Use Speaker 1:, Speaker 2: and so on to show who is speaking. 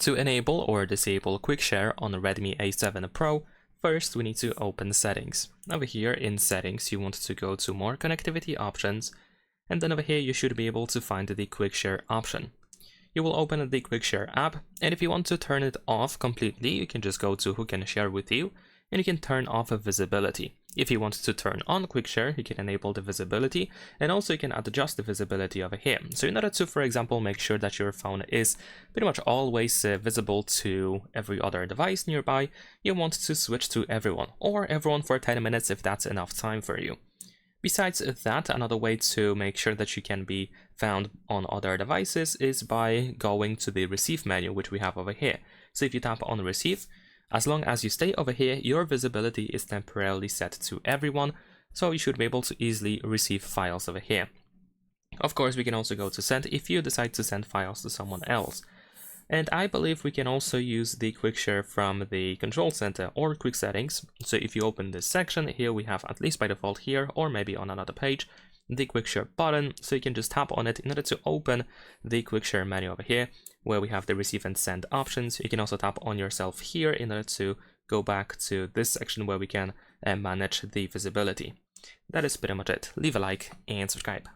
Speaker 1: To enable or disable Quick Share on the Redmi A7 Pro, first we need to open Settings. Over here in Settings, you want to go to More Connectivity Options, and then over here you should be able to find the Quick Share option. You will open the Quick Share app, and if you want to turn it off completely, you can just go to Who Can Share With You, and you can turn off visibility. If you want to turn on Quick Share, you can enable the visibility, and also you can adjust the visibility over here. So in order to, for example, make sure that your phone is pretty much always visible to every other device nearby, you want to switch to everyone, or everyone for 10 minutes if that's enough time for you. Besides that, another way to make sure that you can be found on other devices is by going to the Receive menu, which we have over here. So if you tap on Receive, as long as you stay over here, your visibility is temporarily set to everyone, so you should be able to easily receive files over here. Of course, we can also go to Send if you decide to send files to someone else. And I believe we can also use the Quick Share from the Control Center or Quick Settings. So if you open this section, here we have, at least by default here, or maybe on another page, the Quick Share button. So you can just tap on it in order to open the Quick Share menu over here, where we have the Receive and Send options. You can also tap on yourself here in order to go back to this section where we can manage the visibility. That is pretty much it. Leave a like and subscribe.